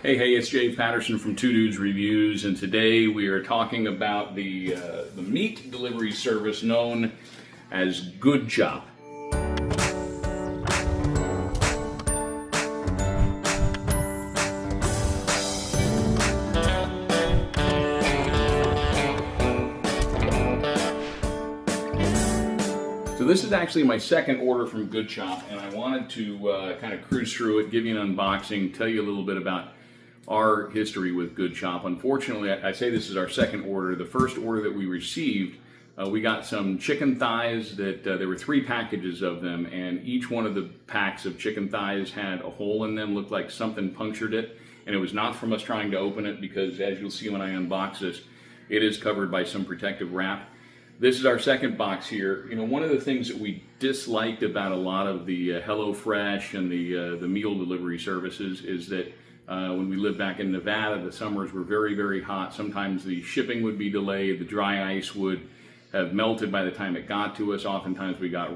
Hey, it's Jay Patterson from Two Dudes Reviews, and today we are talking about the meat delivery service known as Good Chop. So this is actually my second order from Good Chop, and I wanted to kind of cruise through it, give you an unboxing, tell you a little bit about our history with Good Chop. Unfortunately, I say this is our second order. The first order that we received, we got some chicken thighs that there were 3 packages of them, and each one of the packs of chicken thighs had a hole in them, looked like something punctured it, and it was not from us trying to open it because, as you'll see when I unbox this, it is covered by some protective wrap. This is our second box here. You know, one of the things that we disliked about a lot of the HelloFresh and the meal delivery services is that when we lived back in Nevada, the summers were very, very hot. Sometimes the shipping would be delayed. The dry ice would have melted by the time it got to us. Oftentimes we got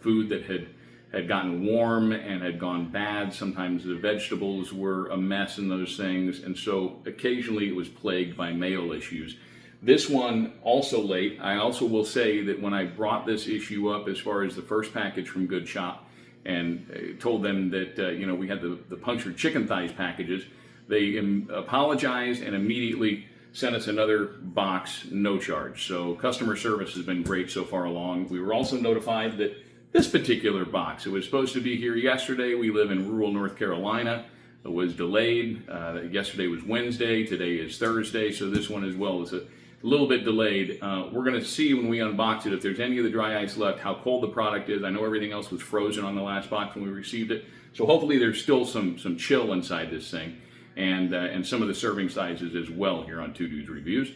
food that had gotten warm and had gone bad. Sometimes the vegetables were a mess in those things. And so occasionally it was plagued by mail issues. This one also late. I also will say that when I brought this issue up as far as the first package from Good Chop, and told them that we had the punctured chicken thighs packages, they apologized and immediately sent us another box, no charge. So customer service has been great so far along. We were also notified that this particular box, it was supposed to be here yesterday. We live in rural North Carolina. It was delayed. Yesterday was Wednesday. Today is Thursday. So this one as well is a little bit delayed. We're going to see when we unbox it if there's any of the dry ice left, how cold the product is. I know everything else was frozen on the last box when we received it, so hopefully there's still some chill inside this thing, and some of the serving sizes as well here on Two Dudes Reviews.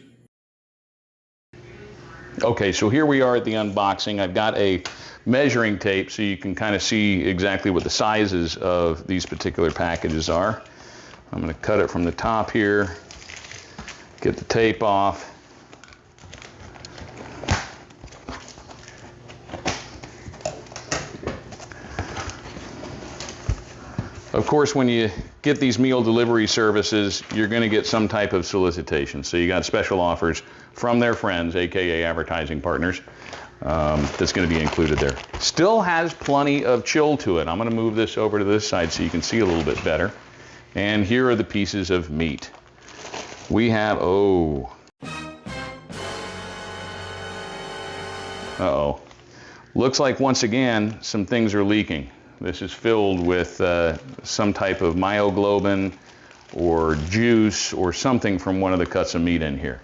Okay, so here we are at the unboxing. I've got a measuring tape so you can kind of see exactly what the sizes of these particular packages are. I'm going to cut it from the top here, get the tape off. Of course, when you get these meal delivery services, you're going to get some type of solicitation. So you got special offers from their friends, aka advertising partners, that's going to be included there. Still has plenty of chill to it. I'm going to move this over to this side so you can see a little bit better. And here are the pieces of meat. We have, uh-oh. Looks like once again, some things are leaking. This is filled with some type of myoglobin or juice or something from one of the cuts of meat in here.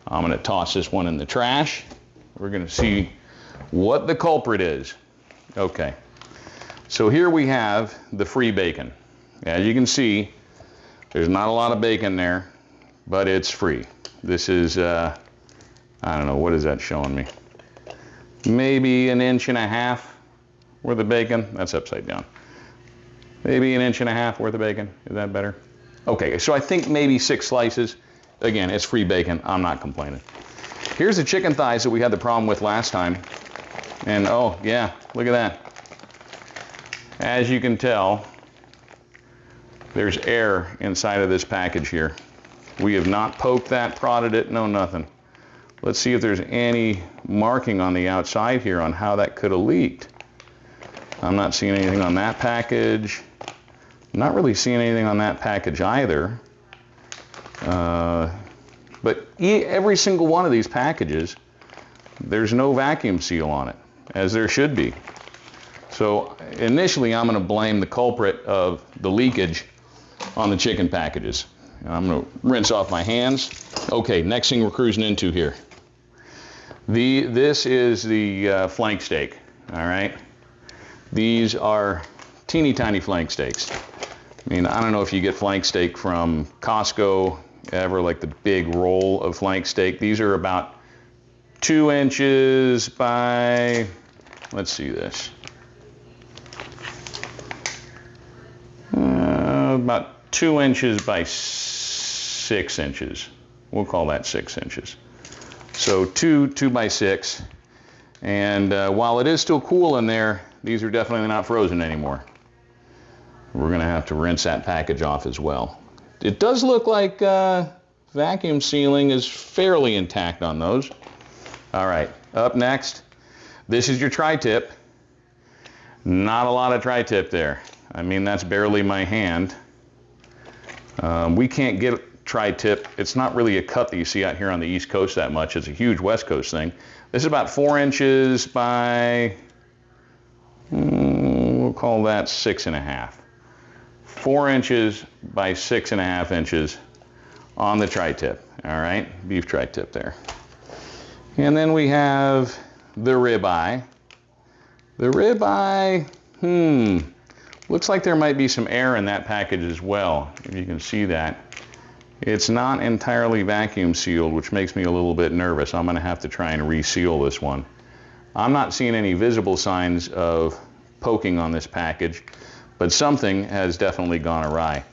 I'm going to toss this one in the trash. We're going to see what the culprit is. Okay, so here we have the free bacon. As you can see, there's not a lot of bacon there, but it's free. This is, I don't know, what is that showing me? Maybe 1.5 inches worth of bacon. That's upside down. Maybe 1.5 inches worth of bacon. Is that better? Okay, so I think maybe 6 slices. Again, it's free bacon. I'm not complaining. Here's the chicken thighs that we had the problem with last time. And oh yeah, look at that. As you can tell, there's air inside of this package here. We have not poked that, prodded it, no nothing. Let's see if there's any marking on the outside here on how that could have leaked. I'm not seeing anything on that package. Not really seeing anything on that package either. But every single one of these packages, there's no vacuum seal on it, as there should be. So initially, I'm going to blame the culprit of the leakage on the chicken packages. I'm going to rinse off my hands. Okay, next thing we're cruising into here. This is the flank steak, all right? These are teeny tiny flank steaks. I mean, I don't know if you get flank steak from Costco ever, like the big roll of flank steak. These are about 2 inches by, let's see this. About 2 inches by 6 inches. We'll call that 6 inches. So 2 by 6. And while it is still cool in there, these are definitely not frozen anymore. We're going to have to rinse that package off as well. it does look like vacuum sealing is fairly intact on those. All right, up next, this is your tri-tip. Not a lot of tri-tip there. I mean, that's barely my hand. We can't get tri-tip. It's not really a cut that you see out here on the East Coast that much. It's a huge West Coast thing. This is about 4 inches by, we'll call that 6.5. 4 inches by 6.5 inches on the tri-tip. All right, beef tri-tip there. And then we have the ribeye. The ribeye, looks like there might be some air in that package as well, if you can see that. It's not entirely vacuum sealed, which makes me a little bit nervous. I'm gonna have to try and reseal this one. I'm not seeing any visible signs of poking on this package, but something has definitely gone awry.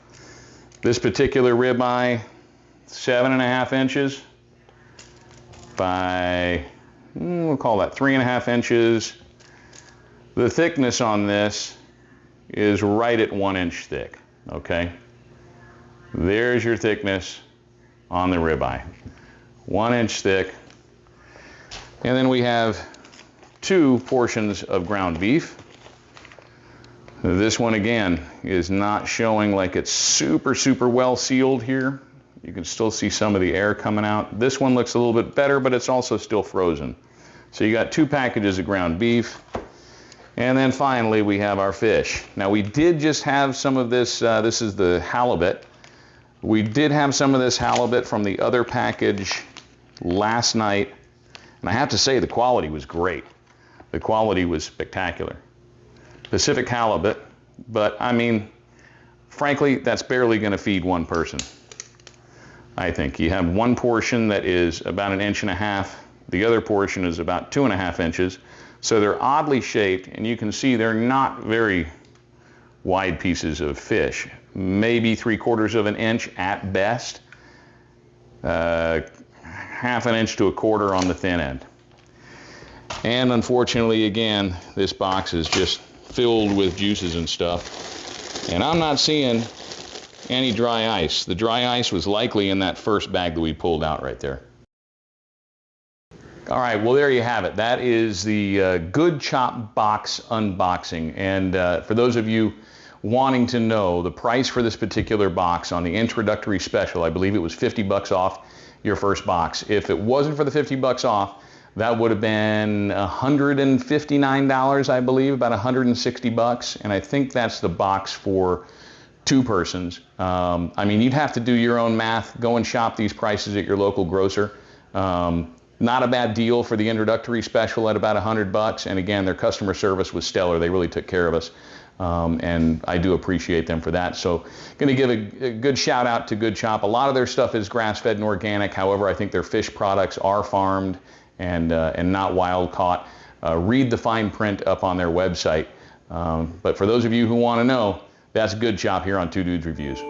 This particular ribeye, 7.5 inches by, we'll call that 3.5 inches. The thickness on this is right at 1 inch thick, okay? There's your thickness on the ribeye. 1 inch thick. And then we have 2 portions of ground beef. This one again is not showing like it's super well sealed here. You can still see some of the air coming out. This one looks a little bit better, but it's also still frozen. So you got 2 packages of ground beef. And then finally we have our fish. Now we did just have some of this, this is the halibut. We did have some of this halibut from the other package last night. And I have to say the quality was great. The quality was spectacular. Pacific halibut, but I mean, frankly, that's barely going to feed one person. I think you have one portion that is about 1.5 inches. The other portion is about 2.5 inches. So they're oddly shaped, and you can see they're not very wide pieces of fish. Maybe 3/4 of an inch at best. 1/2 inch to 1/4 on the thin end. And unfortunately, again, this box is just filled with juices and stuff. And I'm not seeing any dry ice. The dry ice was likely in that first bag that we pulled out right there. All right, well, there you have it. That is the Good Chop box unboxing. And for those of you wanting to know the price for this particular box on the introductory special, I believe it was $50 off your first box. If it wasn't for the $50 off, that would have been $159, I believe, about $160. And I think that's the box for 2 persons. I mean, you'd have to do your own math. Go and shop these prices at your local grocer. Not a bad deal for the introductory special at about $100. And again, their customer service was stellar. They really took care of us. And I do appreciate them for that. So going to give a good shout out to Good Chop. A lot of their stuff is grass-fed and organic. However, I think their fish products are farmed and not wild caught. Read the fine print up on their website. But for those of you who want to know, that's Good Chop here on Two Dudes Reviews.